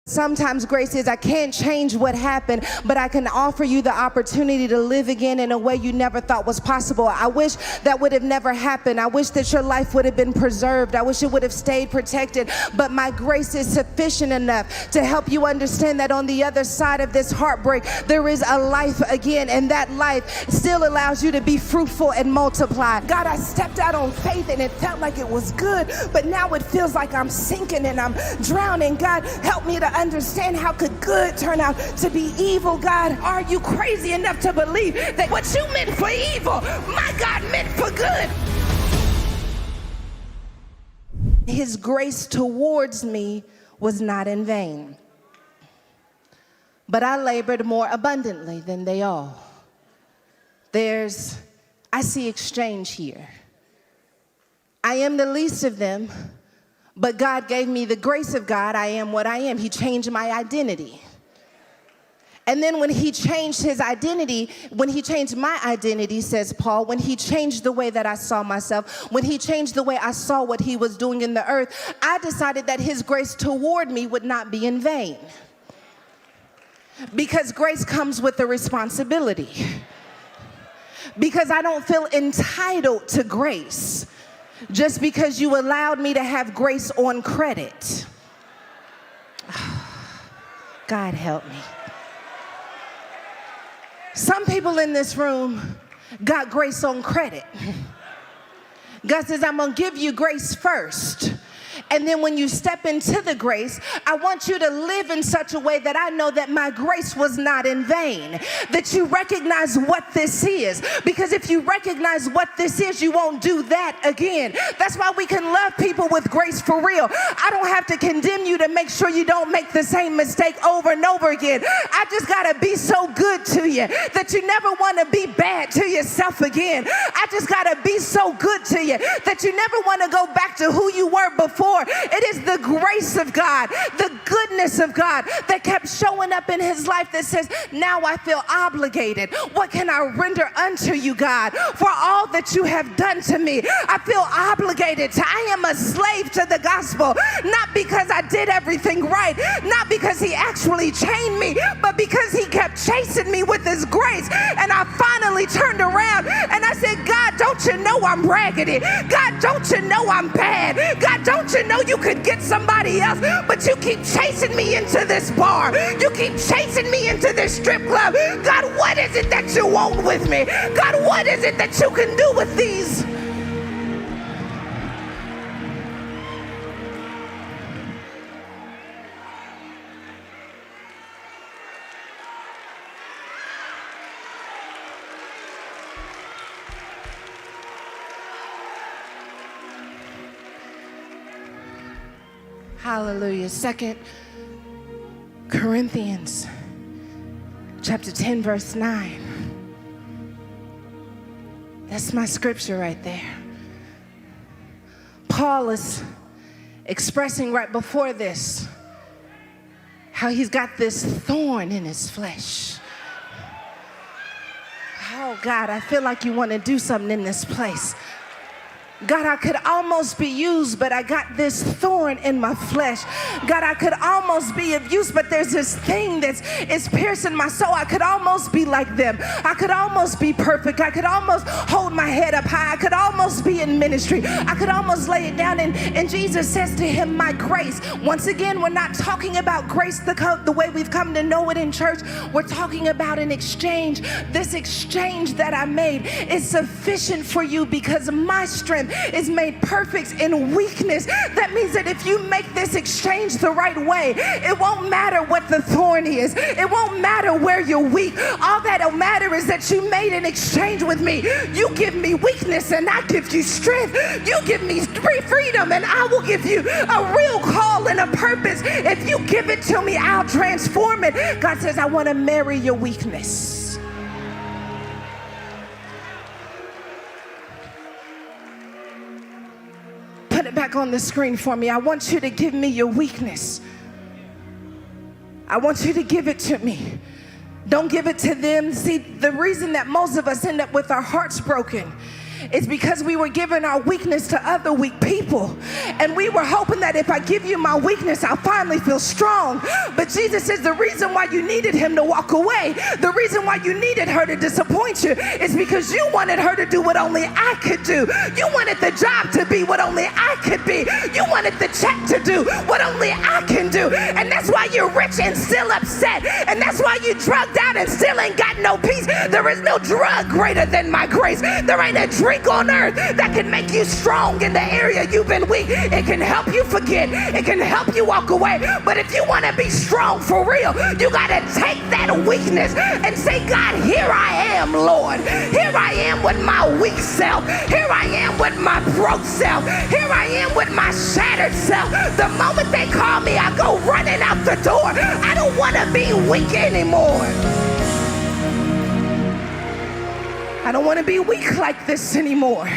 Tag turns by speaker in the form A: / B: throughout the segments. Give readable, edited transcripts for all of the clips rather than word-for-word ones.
A: Sometimes grace is, I can't change what happened, but I can offer you the opportunity to live again in a way you never thought was possible. I wish that would have never happened. I wish that your life would have been preserved. I wish it would have stayed protected, but my grace is sufficient enough to help you understand that on the other side of this heartbreak, there is a life again, and that life still allows you to be fruitful and multiply. God, I stepped out on faith and it felt like it was good, but now it feels like I'm sinking and I'm drowning. God, help me to understand how could good turn out to be evil. God, are you crazy enough to believe that what you meant for evil, my God meant for good? His grace towards me was not in vain, but I labored more abundantly than they all. I see exchange here. I am the least of them, but God gave me the grace of God. I am what I am. He changed my identity. And then when he changed his identity, when he changed my identity, says Paul, when he changed the way that I saw myself, when he changed the way I saw what he was doing in the earth, I decided that his grace toward me would not be in vain. Because grace comes with a responsibility. Because I don't feel entitled to grace just because you allowed me to have grace on credit. God help me. Some people in this room got grace on credit. God says, I'm going to give you grace first. And then when you step into the grace, I want you to live in such a way that I know that my grace was not in vain, that you recognize what this is. Because if you recognize what this is, you won't do that again. That's why we can love people with grace for real. I don't have to condemn you to make sure you don't make the same mistake over and over again. I just got to be so good to you that you never want to be bad to yourself again. I just got to be so good to you that you never want to go back to who you were before. It is the grace of God, the goodness of God that kept showing up in his life that says, now I feel obligated. What can I render unto you, God, for all that you have done to me? I feel obligated. I am a slave to the gospel, not because I did everything right, not because he actually chained me, but because he kept chasing me with his grace. And I finally turned around and I said, God, don't you know I'm raggedy? God, don't you know I'm bad? God, don't you know you could get somebody else, but you keep chasing me into this bar. You keep chasing me into this strip club. God, what is it that you want with me? God, what is it that you can do with these? Hallelujah. 2 Corinthians chapter 10, verse 9. That's my scripture right there. Paul is expressing right before this how he's got this thorn in his flesh. Oh God, I feel like you want to do something in this place. God, I could almost be used, but I got this thorn in my flesh. God, I could almost be of use, but there's this thing that's piercing my soul. I could almost be like them. I could almost be perfect. I could almost hold my head up high. I could almost be in ministry. I could almost lay it down. And Jesus says to him, my grace. Once again, we're not talking about grace the way we've come to know it in church. We're talking about an exchange. This exchange that I made is sufficient for you because my strength is made perfect in weakness. That means that if you make this exchange the right way, it won't matter what the thorn is. It won't matter where you're weak. All that'll matter is that you made an exchange with me. You give me weakness and I give you strength. You give me freedom and I will give you a real call and a purpose. If you give it to me, I'll transform it. God says, I want to marry your weakness. Put it back on the screen for me. I want you to give me your weakness. I want you to give it to me. Don't give it to them. See, the reason that most of us end up with our hearts broken It's because we were giving our weakness to other weak people. And we were hoping that if I give you my weakness, I'll finally feel strong. But Jesus says the reason why you needed him to walk away, the reason why you needed her to disappoint you, is because you wanted her to do what only I could do. You wanted the job to be what only I could be. You wanted the check to do what only I can do. And that's why you're rich and still upset. And that's why you drugged out and still ain't got no peace. There is no drug greater than my grace. There ain't a drink on earth that can make you strong in the area you've been weak. It can help you forget. It can help you walk away. But if you want to be strong for real, you got to take that weakness and say, God, here I am, Lord. Here I am with my weak self. Here I am with my broke self. Here I am with my shattered self. The moment they call me, I go running out the door. I don't want to be weak anymore. I don't want to be weak like this anymore.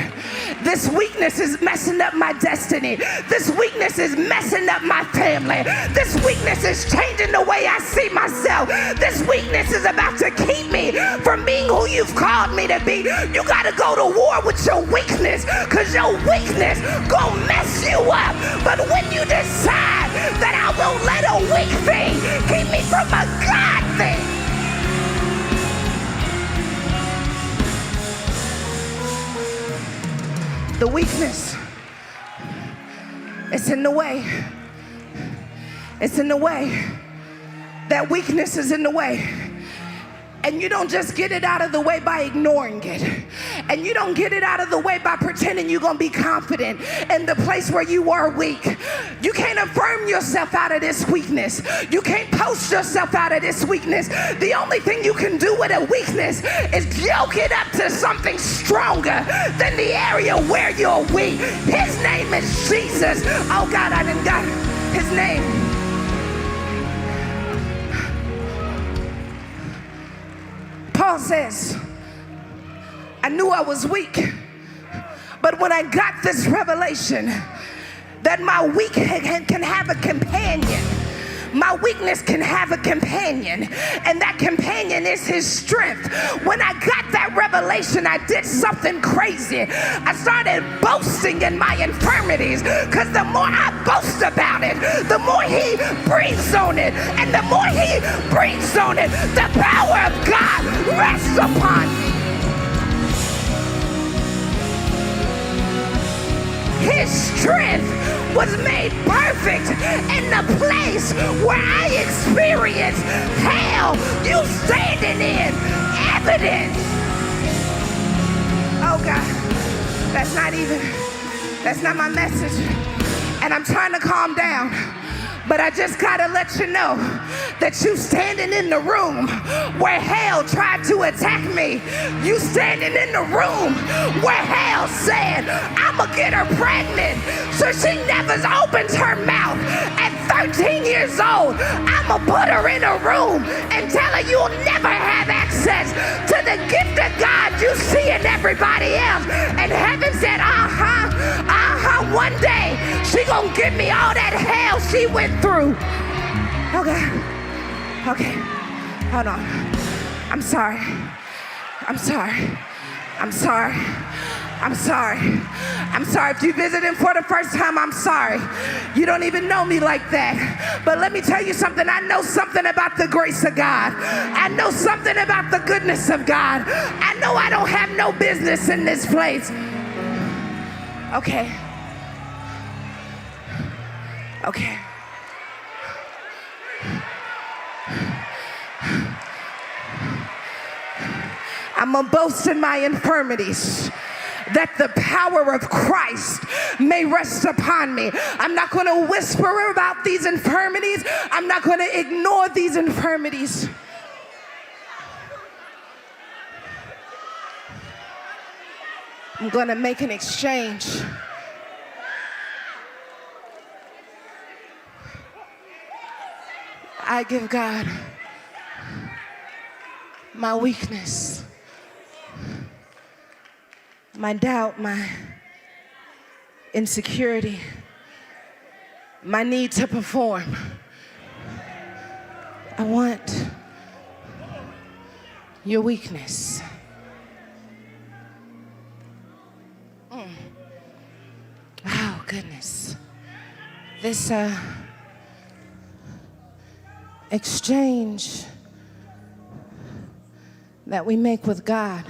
A: This weakness is messing up my destiny. This weakness is messing up my family. This weakness is changing the way I see myself. This weakness is about to keep me from being who you've called me to be. You got to go to war with your weakness, because your weakness gonna mess you up. But when you decide that I won't let a weak thing keep me from a God thing, the weakness, it's in the way. It's in the way. That weakness is in the way. And you don't just get it out of the way by ignoring it. And you don't get it out of the way by pretending you're going to be confident in the place where you are weak. You can't affirm yourself out of this weakness. You can't post yourself out of this weakness. The only thing you can do with a weakness is yoke it up to something stronger than the area where you're weak. His name is Jesus. Oh God, I didn't got his name. Paul says, I knew I was weak, but when I got this revelation that my weak can have a companion, my weakness can have a companion, and that companion is his strength. When I got that revelation, I did something crazy. I started boasting in my infirmities, because the more I boast about it, the more he breathes on it, and the more he breathes on it, the power of God rests upon me. His strength was made perfect in the place where I experienced hell. You standing in evidence. Oh God, that's not my message. And I'm trying to calm down. But I just gotta let you know that you standing in the room where hell tried to attack me. You standing in the room where hell said, I'ma get her pregnant so she never opens her mouth. At 13 years old, I'ma put her in a room and tell her you'll never have access to the gift of God you see in everybody else. And heaven said, one day she gonna give me all that hell she went through. Okay, hold on. I'm sorry if you visited for the first time. I'm sorry. You don't even know me like that. But let me tell you something. I know something about the grace of God. I know something about the goodness of God. I know I don't have no business in this place. Okay. I'm gonna boast in my infirmities, that the power of Christ may rest upon me. I'm not going to whisper about these infirmities. I'm not going to ignore these infirmities. I'm going to make an exchange. I give God my weakness, my doubt, my insecurity, my need to perform. I want your weakness. goodness. This exchange that we make with God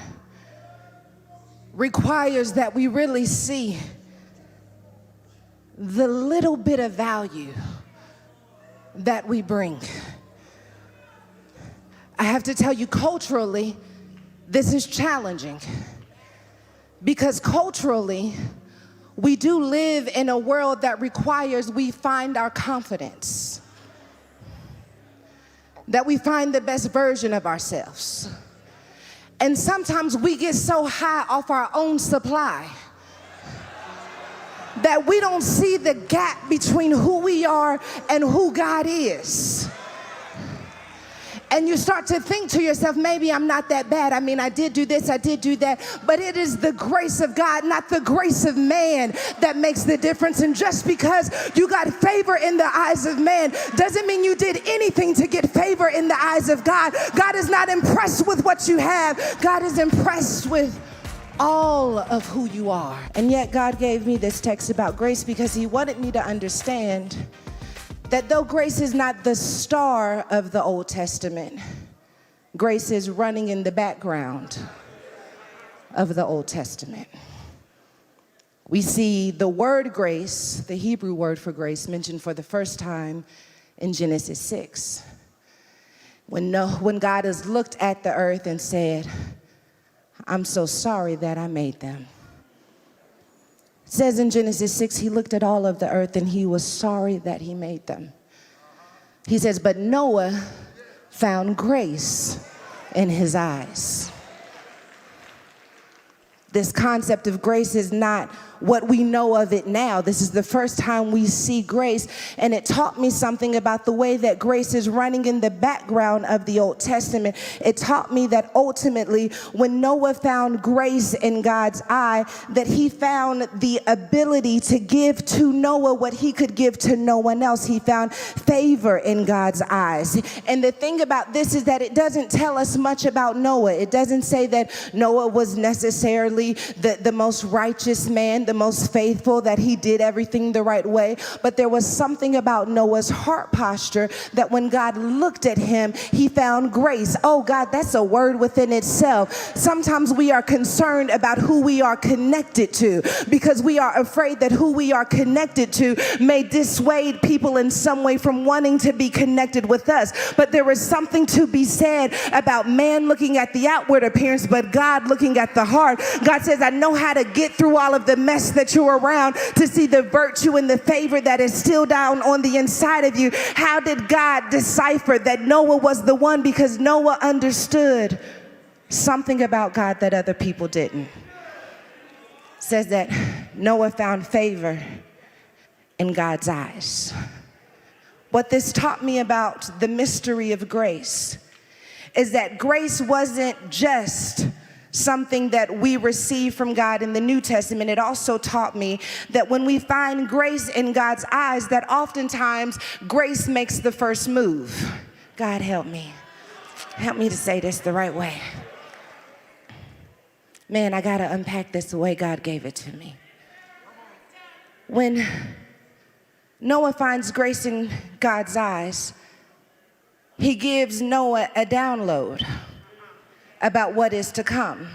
A: requires that we really see the little bit of value that we bring. I have to tell you, culturally, this is challenging because culturally, we do live in a world that requires we find our confidence, that we find the best version of ourselves. And sometimes we get so high off our own supply that we don't see the gap between who we are and who God is. And you start to think to yourself, maybe I'm not that bad. I mean, I did do this, I did do that. But it is the grace of God, not the grace of man, that makes the difference. And just because you got favor in the eyes of man doesn't mean you did anything to get favor in the eyes of God. God is not impressed with what you have. God is impressed with all of who you are. And yet God gave me this text about grace because he wanted me to understand that though grace is not the star of the Old Testament, grace is running in the background of the Old Testament. We see the word grace, the Hebrew word for grace, mentioned for the first time in Genesis 6. When God has looked at the earth and said, I'm so sorry that I made them. It says in Genesis 6, he looked at all of the earth and he was sorry that he made them. He says, but Noah found grace in his eyes. This concept of grace is not what we know of it now. This is the first time we see grace, and it taught me something about the way that grace is running in the background of the Old Testament. It taught me that ultimately, when Noah found grace in God's eye, that he found the ability to give to Noah what he could give to no one else. He found favor in God's eyes. And the thing about this is that it doesn't tell us much about Noah. It doesn't say that Noah was necessarily the most righteous man, the most faithful, that he did everything the right way. But there was something about Noah's heart posture that when God looked at him, he found grace. Oh God, that's a word within itself. Sometimes we are concerned about who we are connected to because we are afraid that who we are connected to may dissuade people in some way from wanting to be connected with us. But there is something to be said about man looking at the outward appearance, but God looking at the heart. God says, I know how to get through all of the mess that you're around to see the virtue and the favor that is still down on the inside of you. How did God decipher that Noah was the one? Because Noah understood something about God that other people didn't. It says that Noah found favor in God's eyes. What this taught me about the mystery of grace is that grace wasn't just something that we receive from God in the New Testament. It also taught me that when we find grace in God's eyes, that oftentimes grace makes the first move. God help me. Help me to say this the right way. Man, I gotta unpack this the way God gave it to me. When Noah finds grace in God's eyes, he gives Noah a download about what is to come.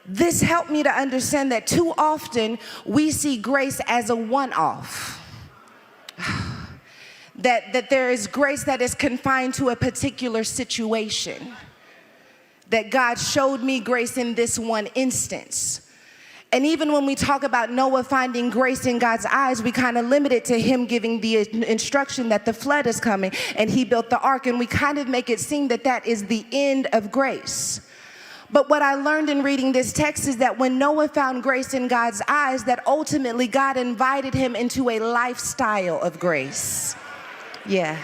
A: This helped me to understand that too often we see grace as a one-off. That there is grace that is confined to a particular situation. That God showed me grace in this one instance. And even when we talk about Noah finding grace in God's eyes, we kind of limit it to him giving the instruction that the flood is coming and he built the ark, and we kind of make it seem that that is the end of grace. But what I learned in reading this text is that when Noah found grace in God's eyes, that ultimately God invited him into a lifestyle of grace. Yeah.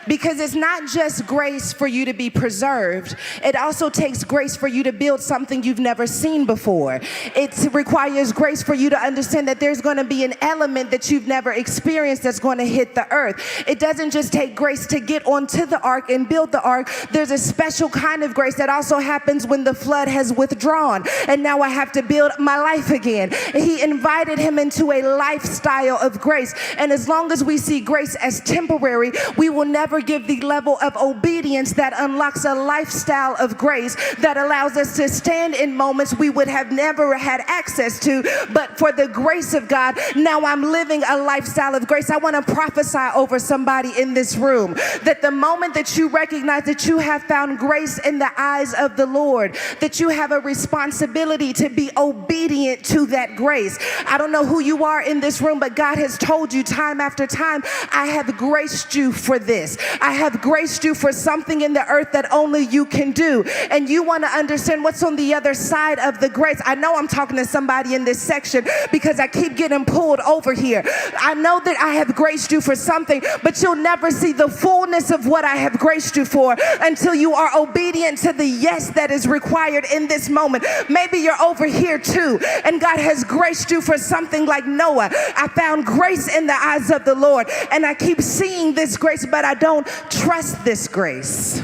A: Because it's not just grace for you to be preserved. It also takes grace for you to build something you've never seen before. It requires grace for you to understand that there's going to be an element that you've never experienced that's going to hit the earth. It doesn't just take grace to get onto the ark and build the ark. There's a special kind of grace that also happens when the flood has withdrawn and now I have to build my life again. He invited him into a lifestyle of grace. And as long as we see grace as temporary, we will never give the level of obedience that unlocks a lifestyle of grace that allows us to stand in moments we would have never had access to. But for the grace of God, now I'm living a lifestyle of grace. I want to prophesy over somebody in this room that the moment that you recognize that you have found grace in the eyes of the Lord, that you have a responsibility to be obedient to that grace. I don't know who you are in this room, but God has told you time after time, I have graced you for this. I have graced you for something in the earth that only you can do. And you want to understand what's on the other side of the grace. I know I'm talking to somebody in this section because I keep getting pulled over here. I know that I have graced you for something, but you'll never see the fullness of what I have graced you for until you are obedient to the yes that is required in this moment. Maybe you're over here too, and God has graced you for something like Noah. I found grace in the eyes of the Lord, and I keep seeing this grace, but I don't trust this grace.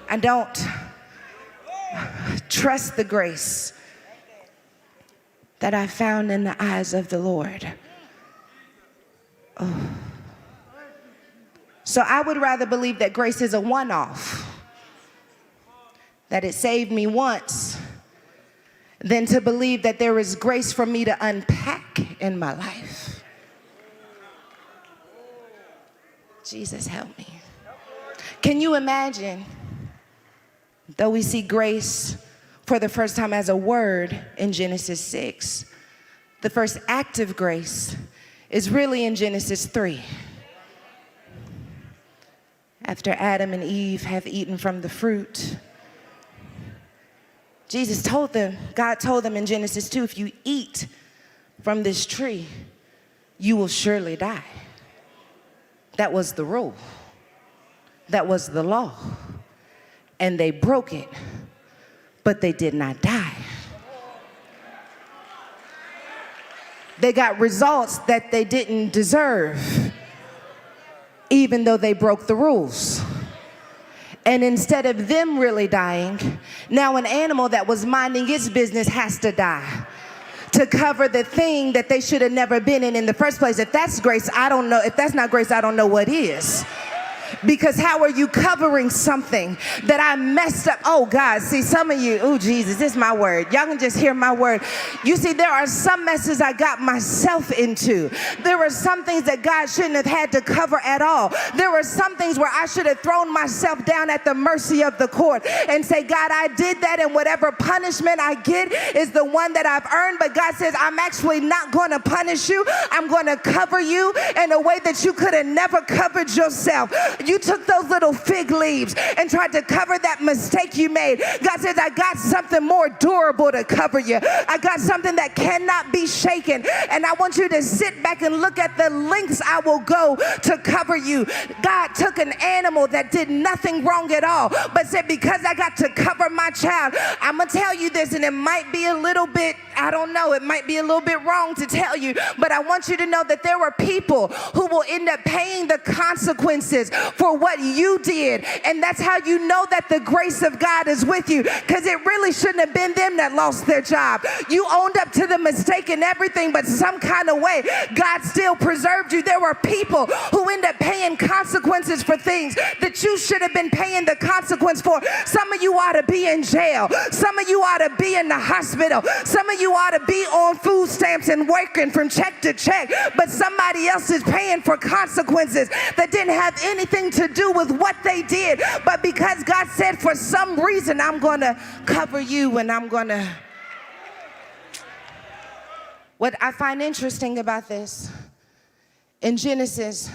A: I don't trust the grace that I found in the eyes of the Lord. Oh. So I would rather believe that grace is a one-off, that it saved me once, than to believe that there is grace for me to unpack in my life. Jesus, help me. Can you imagine, though we see grace for the first time as a word in Genesis 6, the first act of grace is really in Genesis 3. After Adam and Eve have eaten from the fruit, Jesus told them, God told them in Genesis 2, if you eat from this tree, you will surely die. That was the rule. That was the law. And they broke it, but they did not die. They got results that they didn't deserve, even though they broke the rules. And instead of them really dying, now an animal that was minding its business has to die to cover the thing that they should have never been in the first place. If that's grace, I don't know. If that's not grace, I don't know what is. Because how are you covering something that I messed up? Oh, God, see, some of you, oh, Jesus, this is my word. Y'all can just hear my word. You see, there are some messes I got myself into. There were some things that God shouldn't have had to cover at all. There were some things where I should have thrown myself down at the mercy of the court and say, God, I did that, and whatever punishment I get is the one that I've earned. But God says, I'm actually not going to punish you. I'm going to cover you in a way that you could have never covered yourself. You took those little fig leaves and tried to cover that mistake you made. God says, I got something more durable to cover you. I got something that cannot be shaken. And I want you to sit back and look at the lengths I will go to cover you. God took an animal that did nothing wrong at all, but said, because I got to cover my child, I'm going to tell you this, and it might be a little bit, I don't know, it might be a little bit wrong to tell you, but I want you to know that there were people who will end up paying the consequences for what you did. And that's how you know that the grace of God is with you, because it really shouldn't have been them that lost their job. You owned up to the mistake and everything, but some kind of way God still preserved you. There were people who end up paying consequences for things that you should have been paying the consequence for. Some of you ought to be in jail. Some of you ought to be in the hospital. Some of you ought to be on food stamps and working from check to check, but somebody else is paying for consequences that didn't have anything to do with what they did. But because God said, for some reason, I'm going to cover you, and I'm going to. What I find interesting about this, in Genesis,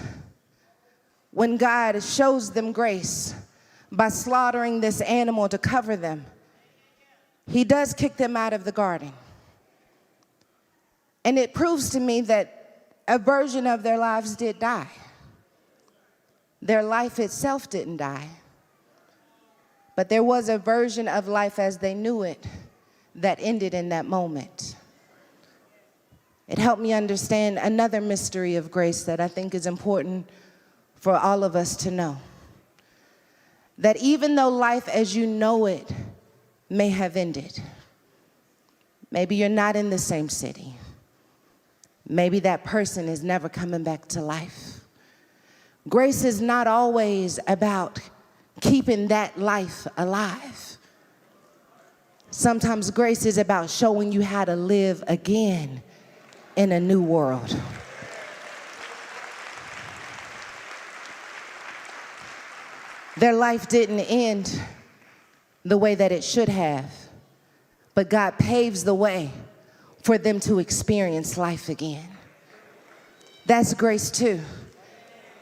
A: when God shows them grace by slaughtering this animal to cover them, he does kick them out of the garden. And it proves to me that a version of their lives did die. Their life itself didn't die. But there was a version of life as they knew it that ended in that moment. It helped me understand another mystery of grace that I think is important for all of us to know. That even though life as you know it may have ended, maybe you're not in the same city, maybe that person is never coming back to life. Grace is not always about keeping that life alive. Sometimes grace is about showing you how to live again in a new world. Their life didn't end the way that it should have, but God paves the way for them to experience life again. That's grace too.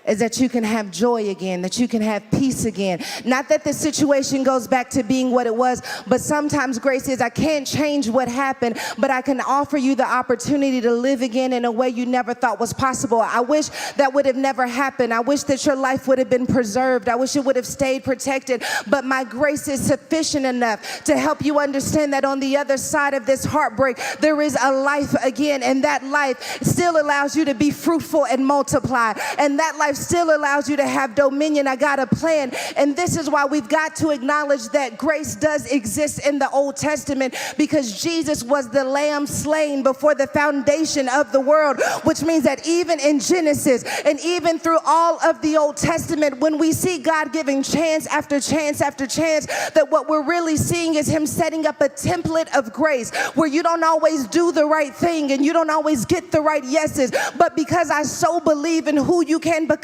A: Is that you can have joy again, that you can have peace again. Not that the situation goes back to being what it was, but sometimes grace is, I can't change what happened, but I can offer you the opportunity to live again in a way you never thought was possible. I wish that would have never happened. I wish that your life would have been preserved. I wish it would have stayed protected, but my grace is sufficient enough to help you understand that on the other side of this heartbreak, there is a life again, and that life still allows you to be fruitful and multiply, and that life still allows you to have dominion. I got a plan, and this is why we've got to acknowledge that grace does exist in the Old Testament, because Jesus was the lamb slain before the foundation of the world, which means that even in Genesis and even through all of the Old Testament, when we see God giving chance after chance after chance, that what we're really seeing is him setting up a template of grace where you don't always do the right thing and you don't always get the right yeses, but because I so believe in who you can become,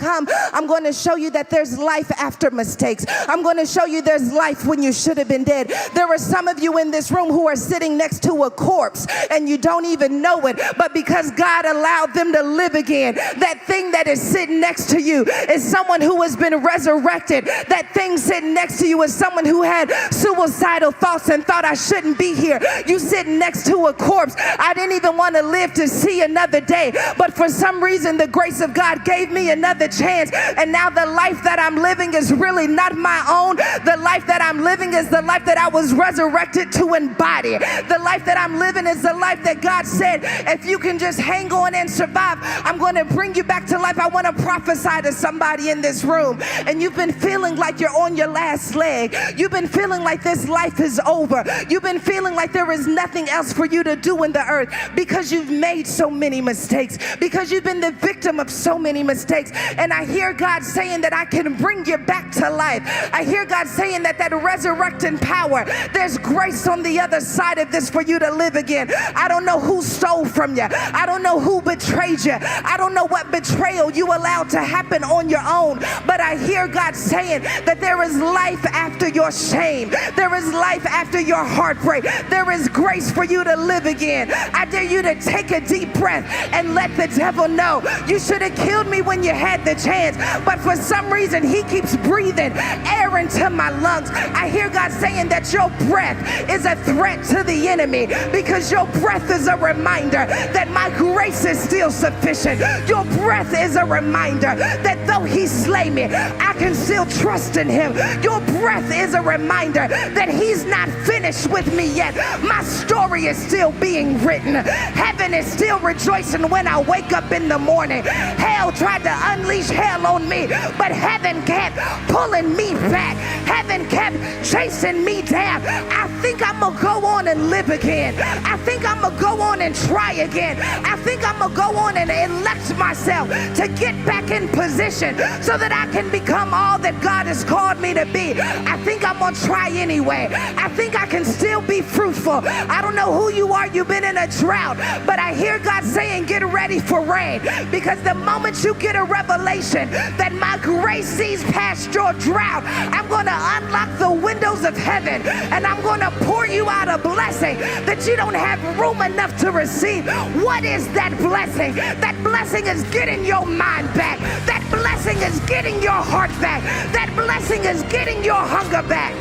A: I'm going to show you that there's life after mistakes. I'm going to show you there's life when you should have been dead. There are some of you in this room who are sitting next to a corpse and you don't even know it, but because God allowed them to live again, that thing that is sitting next to you is someone who has been resurrected. That thing sitting next to you is someone who had suicidal thoughts and thought, I shouldn't be here. You sitting next to a corpse. I didn't even want to live to see another day, but for some reason the grace of God gave me another chance, and now the life that I'm living is really not my own. The life that I'm living is the life that I was resurrected to embody. The life that I'm living is the life that God said, if you can just hang on and survive, I'm going to bring you back to life. I want to prophesy to somebody in this room, and you've been feeling like you're on your last leg. You've been feeling like this life is over. You've been feeling like there is nothing else for you to do in the earth because you've made so many mistakes, because you've been the victim of so many mistakes. And I hear God saying that I can bring you back to life. I hear God saying that resurrecting power, there's grace on the other side of this for you to live again. I don't know who stole from you. I don't know who betrayed you. I don't know what betrayal you allowed to happen on your own. But I hear God saying that there is life after your shame. There is life after your heartbreak. There is grace for you to live again. I dare you to take a deep breath and let the devil know you should have killed me when you had the chance, but for some reason he keeps breathing air into my lungs. I hear God saying that your breath is a threat to the enemy, because your breath is a reminder that my grace is still sufficient. Your breath is a reminder that though he slay me, I can still trust in him. Your breath is a reminder that he's not finished with me yet. My story is still being written. Heaven is still rejoicing when I wake up in the morning. Hell tried to unleash hell on me, but heaven kept pulling me back. Heaven kept chasing me down. I think I'm gonna go on and live again. I think I'm gonna go on and try again. I think I'm gonna go on and elect myself to get back in position so that I can become all that God has called me to be. I think I'm gonna try anyway. I think I can still be fruitful. I don't know who you are. You've been in a drought, but I hear God saying get ready for rain, because the moment you get a revelation that my grace sees past your drought, I'm going to unlock the windows of heaven and I'm going to pour you out a blessing that you don't have room enough to receive. What is that blessing? That blessing is getting your mind back. That blessing is getting your heart back. That blessing is getting your hunger back.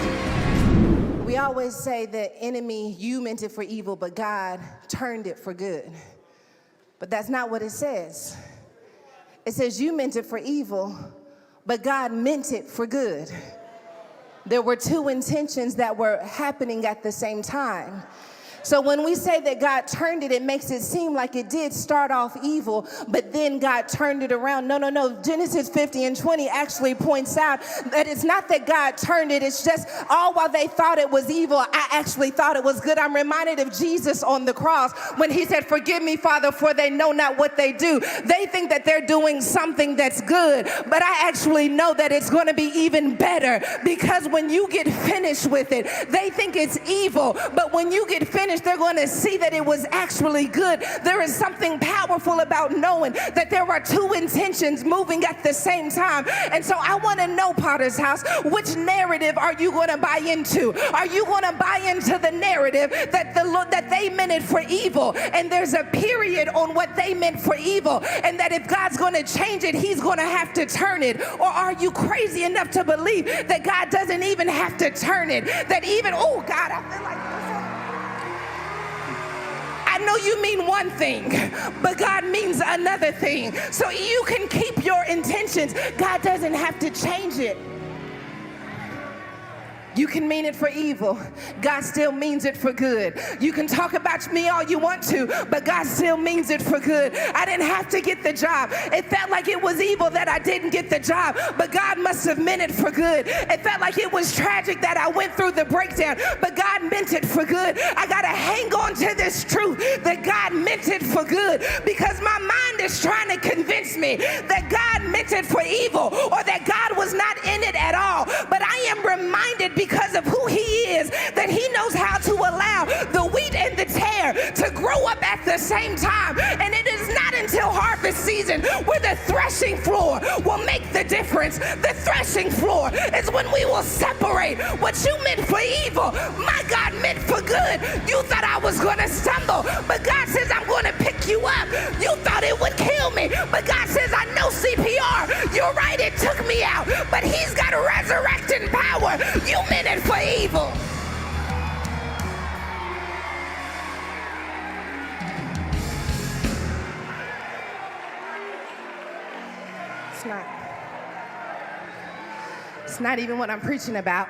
A: We always say that enemy, you meant it for evil, but God turned it for good. But that's not what it says. It says you meant it for evil, but God meant it for good. There were two intentions that were happening at the same time. So when we say that God turned it, it makes it seem like it did start off evil, but then God turned it around. No. Genesis 50:20 actually points out that it's not that God turned it. It's just all while they thought it was evil, I actually thought it was good. I'm reminded of Jesus on the cross when he said, "Forgive me, Father, for they know not what they do." They think that they're doing something that's good, but I actually know that it's going to be even better, because when you get finished with it, they think it's evil, but when you get finished, they're going to see that it was actually good. There is something powerful about knowing that there are two intentions moving at the same time. And so I want to know, Potter's House, which narrative are you going to buy into? Are you going to buy into the narrative that that they meant it for evil, and there's a period on what they meant for evil, and that if God's going to change it, he's going to have to turn it? Or are you crazy enough to believe that God doesn't even have to turn it? That even, oh God, I feel like I know you mean one thing, but God means another thing. So you can keep your intentions. God doesn't have to change it. You can mean it for evil. God still means it for good. You can talk about me all you want to, but God still means it for good. I didn't have to get the job. It felt like it was evil that I didn't get the job, but God must have meant it for good. It felt like it was tragic that I went through the breakdown, but God meant it for good. I got to hang on to this truth that God meant it for good, because my mind is trying to convince me that God meant it for evil, or that God was not in it at all. But I am reminded, because of who he is, that he knows how to allow the wheat and the tare to grow up at the same time. And it is not until harvest season where the threshing floor will make the difference. The threshing floor is when we will separate what you meant for evil, my God meant for good. You thought I was going to stumble, but God says I'm going to pick you up. You thought it would kill me, but God says I know CPR. You're right, it took me out, but he's got resurrecting power. You meant it for evil. It's not even what I'm preaching about.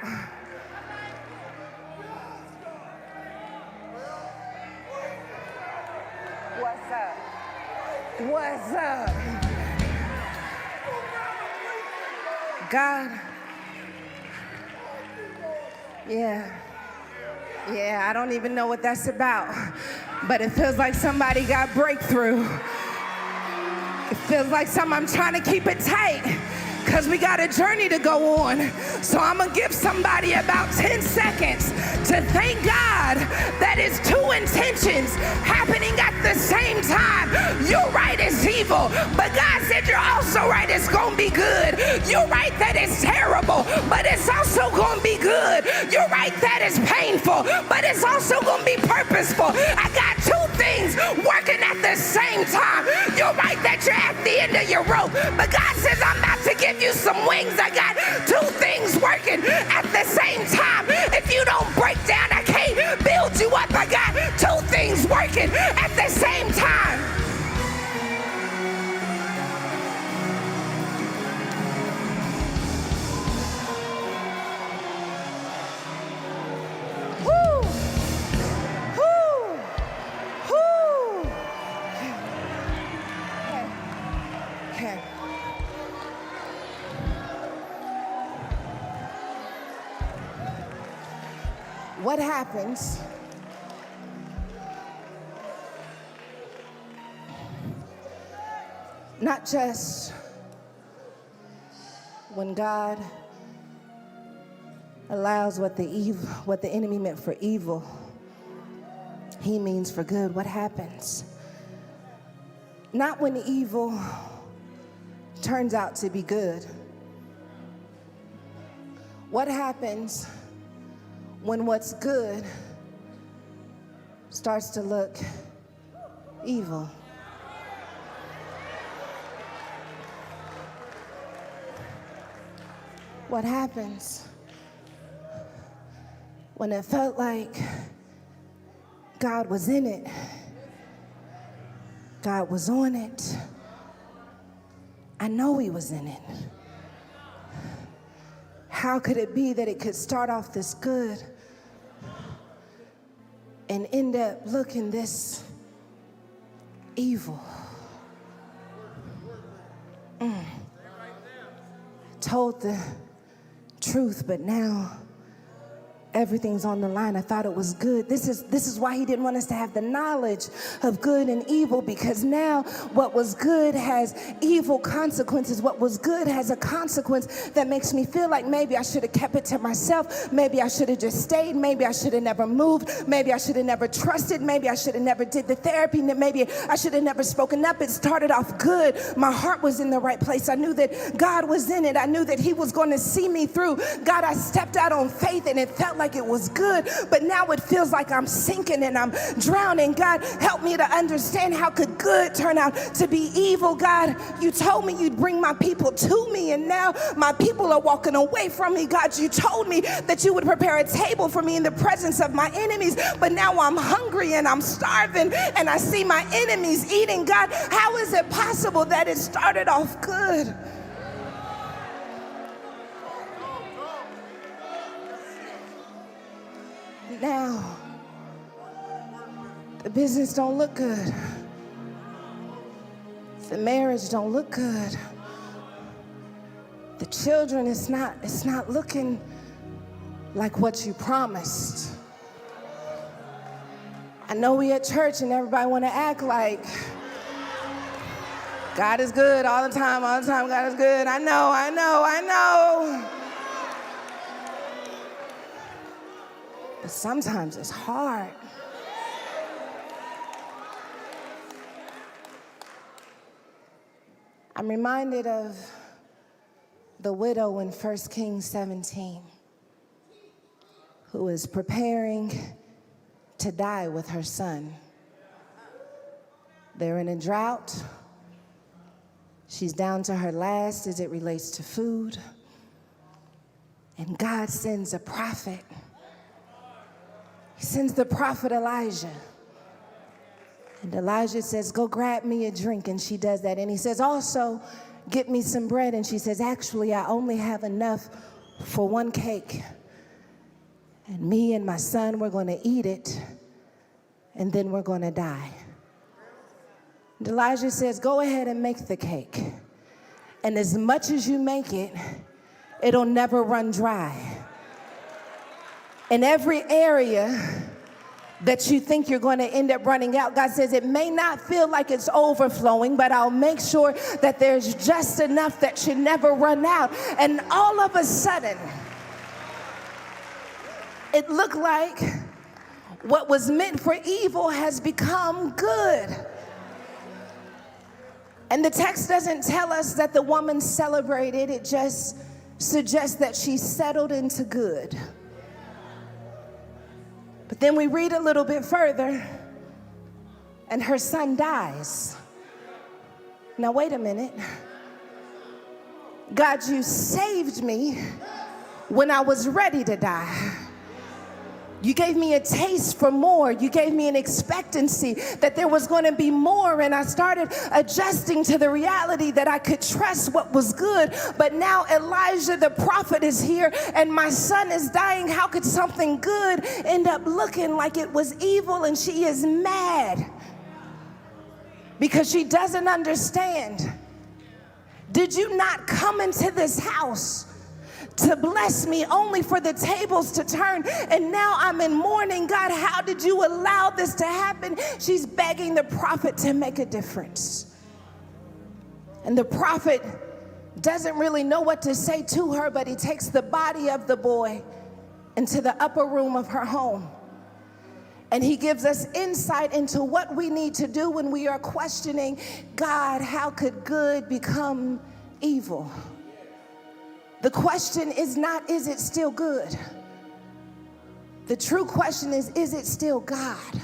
A: What's up? What's up? God. Yeah, I don't even know what that's about, but it feels like somebody got breakthrough. It feels like I'm trying to keep it tight, because we got a journey to go on. So I'm going to give somebody about 10 seconds to thank God that it's two intentions happening at the same time. You're right, it's evil, but God said you're also right, it's going to be good. You're right that it's terrible, but it's also going to be good. You're right that it's painful, but it's also going to be purposeful. I got two things working at the same time. You're right that you're at the end of your rope, but God says I'm about to give you some wings. I got two things working at the same time. If you don't break down, I can't build you up. I got two things working at the same time. Woo! Woo! Woo! Okay. What happens not just when God allows what the enemy meant for evil, he means for good? What happens not when evil turns out to be good? What happens when what's good starts to look evil? What happens when it felt like God was in it? God was on it. I know he was in it. How could it be that it could start off this good and end up looking this evil? Told the truth, but now everything's on the line. I thought it was good. This is why he didn't want us to have the knowledge of good and evil, because now what was good has evil consequences. What was good has a consequence that makes me feel like maybe I should have kept it to myself. Maybe I should have just stayed. Maybe I should have never moved. Maybe I should have never trusted. Maybe I should have never did the therapy. Maybe I should have never spoken up. It started off good. My heart was in the right place. I knew that God was in it. I knew that he was going to see me through. God, I stepped out on faith and it felt like it was good, but now it feels like I'm sinking and I'm drowning. God, help me to understand, how could good turn out to be evil? God, you told me you'd bring my people to me, and now my people are walking away from me. God, you told me that you would prepare a table for me in the presence of my enemies, but now I'm hungry and I'm starving and I see my enemies eating. God, how is it possible that it started off good? Now, the business don't look good. The marriage don't look good. The children, it's not looking like what you promised. I know we at church and everybody want to act like God is good all the time, God is good. I know. But sometimes it's hard. I'm reminded of the widow in 1 Kings 17, who is preparing to die with her son. They're in a drought. She's down to her last as it relates to food. And God sends a prophet. He sends the prophet Elijah. And Elijah says, go grab me a drink. And she does that. And he says, also, get me some bread. And she says, actually, I only have enough for one cake. And me and my son, we're going to eat it. And then we're going to die. And Elijah says, go ahead and make the cake. And as much as you make it, it'll never run dry. In every area that you think you're going to end up running out, God says it may not feel like it's overflowing, but I'll make sure that there's just enough that you never run out. And all of a sudden, it looked like what was meant for evil has become good. And the text doesn't tell us that the woman celebrated. It just suggests that she settled into good. But then we read a little bit further, and her son dies. Now, wait a minute. God, you saved me when I was ready to die. You gave me a taste for more. You gave me an expectancy that there was going to be more. And I started adjusting to the reality that I could trust what was good. But now Elijah, the prophet, is here and my son is dying. How could something good end up looking like it was evil? And she is mad because she doesn't understand. Did you not come into this house to bless me only for the tables to turn? And now I'm in mourning. God, how did you allow this to happen? She's begging the prophet to make a difference. And the prophet doesn't really know what to say to her, but he takes the body of the boy into the upper room of her home. And he gives us insight into what we need to do when we are questioning, God, how could good become evil? The question is not, is it still good? The true question is it still God?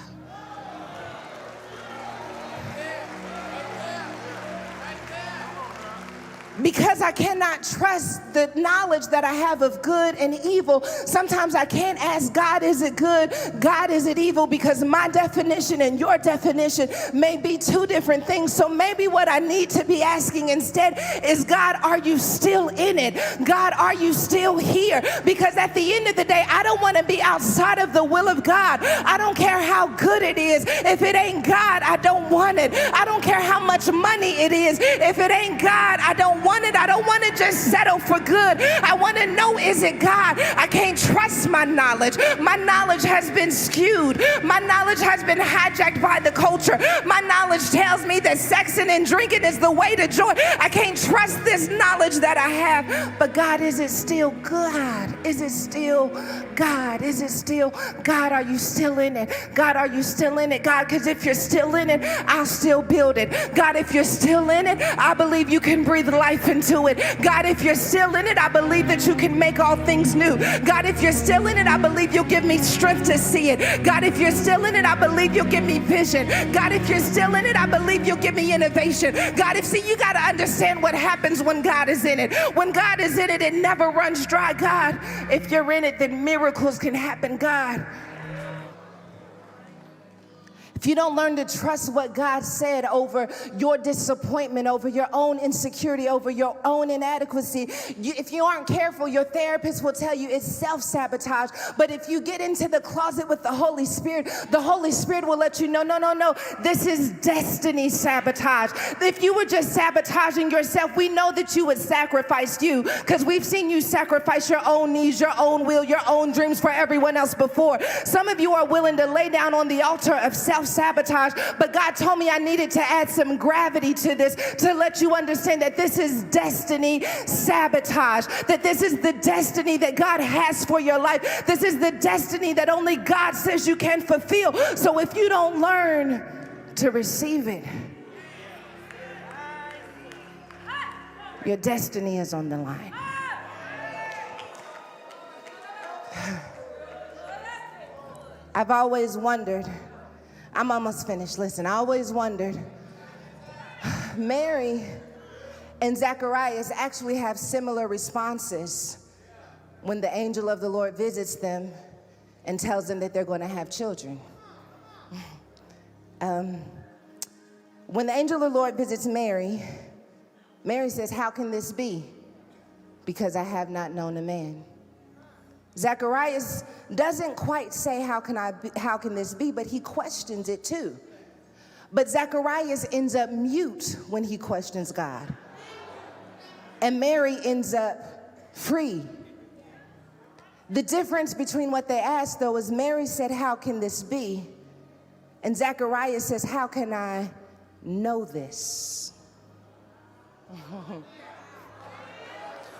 A: Because I cannot trust the knowledge that I have of good and evil, sometimes I can't ask God, is it good? God, is it evil? Because my definition and your definition may be two different things. So maybe what I need to be asking instead is, God, are you still in it? God, are you still here? Because at the end of the day, I don't want to be outside of the will of God. I don't care how good it is. If it ain't God, I don't want it. I don't care how much money it is. If it ain't God, I don't want it. I don't want to just settle for good. I want to know, is it God? I can't trust my knowledge. My knowledge has been skewed. My knowledge has been hijacked by the culture. My knowledge tells me that sexing and drinking is the way to joy. I can't trust this knowledge that I have. But God, is it still God? Is it still God? Is it still God? Are you still in it? God, are you still in it? God, because if you're still in it, I'll still build it. God, if you're still in it, I believe you can breathe life into it. God, if you're still in it, I believe that you can make all things new. God, if you're still in it, I believe you'll give me strength to see it. God, if you're still in it, I believe you'll give me vision. God, if you're still in it, I believe you'll give me innovation. God, you got to understand what happens when God is in it. When God is in it, it never runs dry. God, if you're in it, then miracles can happen. God, if you don't learn to trust what God said over your disappointment, over your own insecurity, over your own inadequacy, if you aren't careful, your therapist will tell you it's self-sabotage. But if you get into the closet with the Holy Spirit will let you know, no, this is destiny sabotage. If you were just sabotaging yourself, we know that you would sacrifice you, because we've seen you sacrifice your own needs, your own will, your own dreams for everyone else before. Some of you are willing to lay down on the altar of self-sabotage, but God told me I needed to add some gravity to this to let you understand that this is destiny sabotage, that this is the destiny that God has for your life. This is the destiny that only God says you can fulfill. So if you don't learn to receive it, your destiny is on the line. I've always wondered, I'm almost finished. Listen, I always wondered, Mary and Zacharias actually have similar responses when the angel of the Lord visits them and tells them that they're going to have children. When the angel of the Lord visits Mary, Mary says, "How can this be? Because I have not known a man." Zacharias doesn't quite say, how can this be, but he questions it too. But Zacharias ends up mute when he questions God. And Mary ends up free. The difference between what they asked, though, is Mary said, "How can this be?" And Zacharias says, "How can I know this?"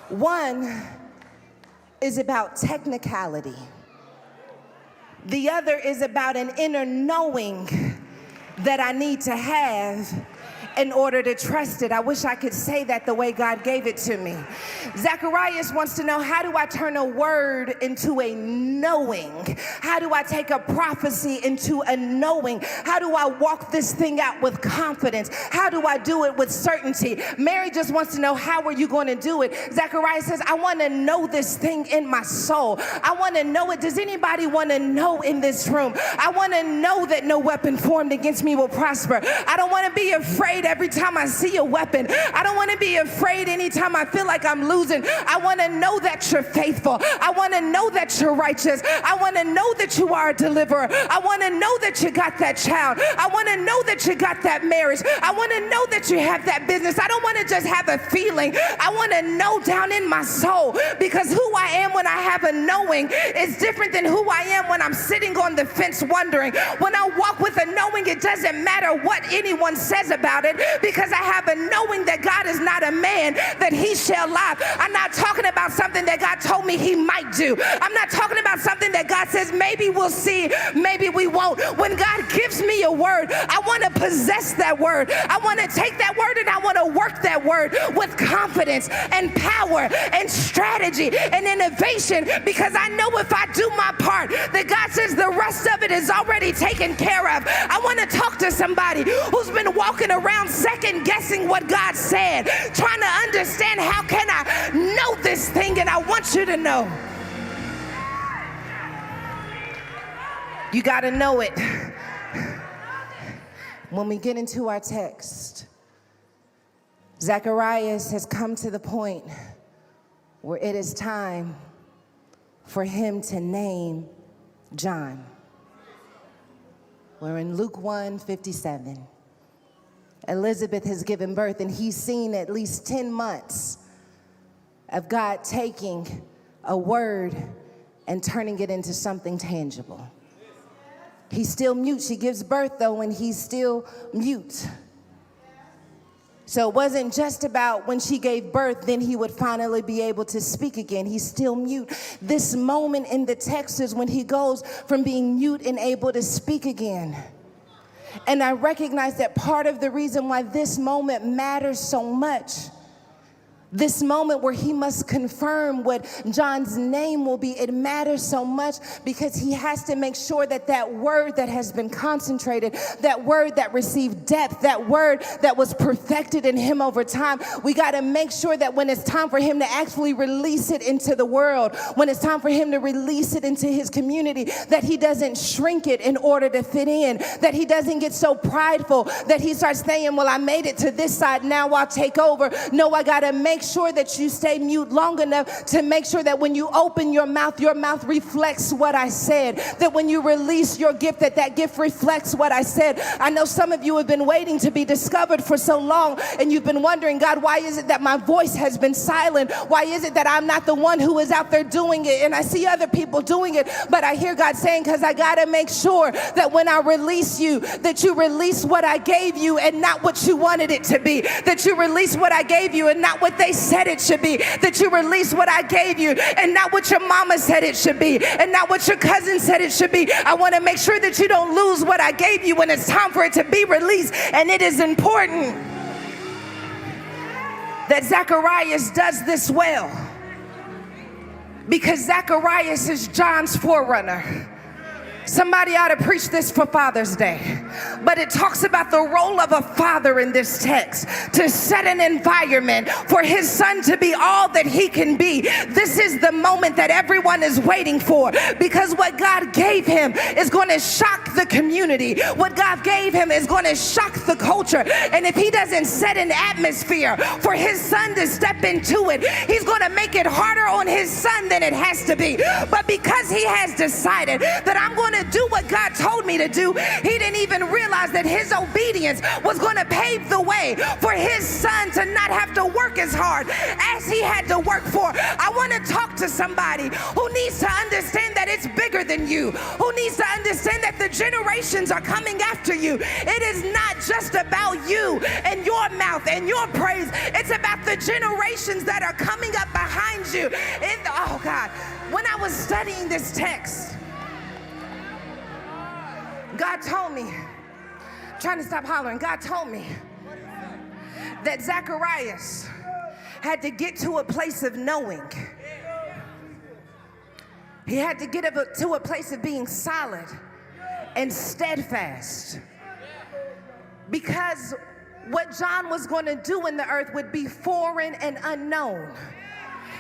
A: One is about technicality. The other is about an inner knowing that I need to have in order to trust it. I wish I could say that the way God gave it to me. Zacharias wants to know, how do I turn a word into a knowing? How do I take a prophecy into a knowing? How do I walk this thing out with confidence? How do I do it with certainty? Mary just wants to know, how are you going to do it? Zacharias says, I want to know this thing in my soul. I want to know it. Does anybody want to know in this room? I want to know that no weapon formed against me will prosper. I don't want to be afraid every time I see a weapon. I don't want to be afraid anytime I feel like I'm losing. I want to know that you're faithful. I want to know that you're righteous. I want to know that you are a deliverer. I want to know that you got that child. I want to know that you got that marriage. I want to know that you have that business. I don't want to just have a feeling. I want to know down in my soul, because who I am when I have a knowing is different than who I am when I'm sitting on the fence wondering. When I walk with a knowing, it doesn't matter what anyone says about it, because I have a knowing that God is not a man that he shall lie. I'm not talking about something that God told me he might do. I'm not talking about something that God says maybe we'll see, maybe we won't. When God gives me a word, I want to possess that word. I want to take that word and I want to work that word with confidence and power and strategy and innovation, because I know if I do my part, that God says the rest of it is already taken care of. I want to talk to somebody who's been walking around around second guessing what God said, trying to understand how can I know this thing, and I want you to know. You got to know it. When we get into our text, Zacharias has come to the point where it is time for him to name John. We're in Luke 1:57. Elizabeth has given birth, and he's seen at least 10 months of God taking a word and turning it into something tangible. He's still mute. She gives birth, though, and he's still mute. So it wasn't just about when she gave birth, then he would finally be able to speak again. He's still mute. This moment in the text is when he goes from being mute and able to speak again. And I recognize that part of the reason why this moment matters so much, this moment where he must confirm what John's name will be, it matters so much because he has to make sure that that word that has been concentrated, that word that received depth, that word that was perfected in him over time, we got to make sure that when it's time for him to actually release it into the world, when it's time for him to release it into his community, that he doesn't shrink it in order to fit in, that he doesn't get so prideful that he starts saying, well, I made it to this side, now I'll take over. No, I got to make sure that you stay mute long enough to make sure that when you open your mouth reflects what I said. That when you release your gift, that gift reflects what I said. I know some of you have been waiting to be discovered for so long, and you've been wondering, God, why is it that my voice has been silent? Why is it that I'm not the one who is out there doing it? And I see other people doing it, but I hear God saying, because I got to make sure that when I release you, that you release what I gave you and not what you wanted it to be. That you release what I gave you and not what they said it should be. That you release what I gave you and not what your mama said it should be and not what your cousin said it should be. I want to make sure that you don't lose what I gave you when it's time for it to be released. And it is important that Zacharias does this well, because Zacharias is John's forerunner. Somebody ought to preach this for Father's Day. But it talks about the role of a father in this text, to set an environment for his son to be all that he can be. This is the moment that everyone is waiting for, because what God gave him is going to shock the community. What God gave him is going to shock the culture. And if he doesn't set an atmosphere for his son to step into it, he's going to make it harder on his son than it has to be. But because he has decided that I'm going to do what God told me to do, he didn't even realize that his obedience was going to pave the way for his son to not have to work as hard as he had to work for. I want to talk to somebody who needs to understand that it's bigger than you, who needs to understand that the generations are coming after you. It is not just about you and your mouth and your praise. It's about the generations that are coming up behind you. Oh God, when I was studying this text, God told me, trying to stop hollering, God told me that Zacharias had to get to a place of knowing. He had to get to a place of being solid and steadfast. Because what John was going to do in the earth would be foreign and unknown.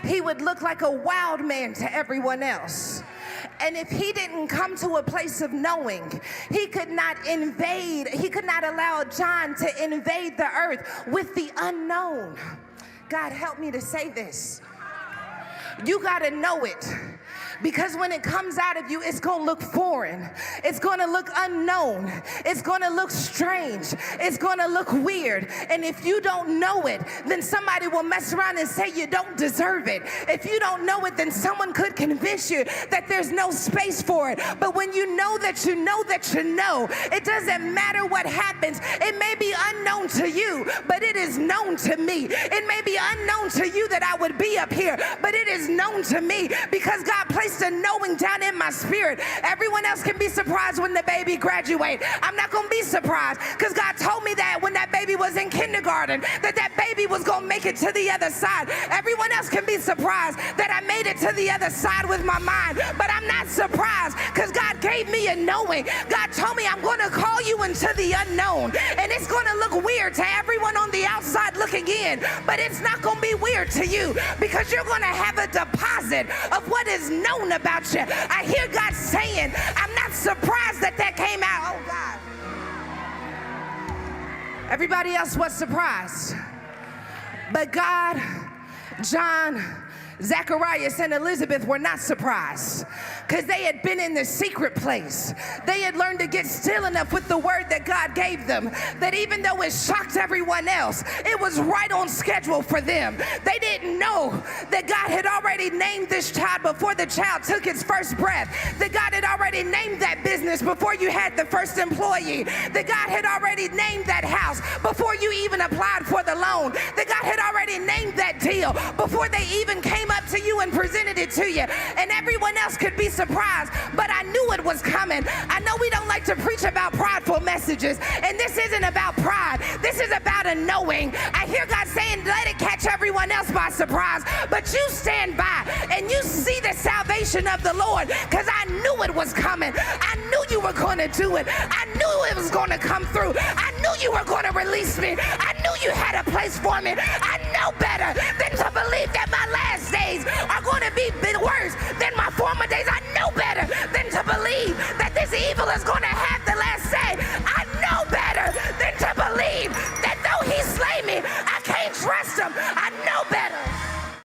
A: He would look like a wild man to everyone else. And if he didn't come to a place of knowing, he could not allow John to invade the earth with the unknown. God, help me to say this. You got to know it. Because when it comes out of you, it's going to look foreign. It's going to look unknown. It's going to look strange. It's going to look weird. And if you don't know it, then somebody will mess around and say you don't deserve it. If you don't know it, then someone could convince you that there's no space for it. But when you know that you know that you know, it doesn't matter what happens. It may be unknown to you, but it is known to me. It may be unknown to you that I would be up here, but it is known to me because God placed a knowing down in my spirit. Everyone else can be surprised when the baby graduates. I'm not going to be surprised because God told me that when that baby was in kindergarten, that baby was going to make it to the other side. Everyone else can be surprised that I made it to the other side with my mind, but I'm not surprised because God gave me a knowing. God told me I'm going to call you into the unknown, and it's going to look weird to everyone on the outside looking in, but it's not going to be weird to you because you're going to have a deposit of what is known about you. I hear God saying, I'm not surprised that came out. Oh, God. Everybody else was surprised. But God, John, Zacharias, and Elizabeth were not surprised because they had been in the secret place. They had learned to get still enough with the word that God gave them that even though it shocked everyone else, it was right on schedule for them. They didn't know that God had already named this child before the child took its first breath, that God had already named that business before you had the first employee, that God had already named that house before you even applied for the loan, that God had already named that deal before they even came up to you and presented it to you. And everyone else could be surprised, but I knew it was coming. I know we don't like to preach about prideful messages, and this isn't about pride. This is about a knowing. I hear God saying, let it catch everyone else by surprise, but you stand by and you see the salvation of the Lord because I knew it was coming. I knew you were going to do it. I knew it was going to come through. I knew you were going to release me. I knew you had a place for me. I know better than to believe that my last days are going to be worse than my former days. I know better than to believe that this evil is going to happen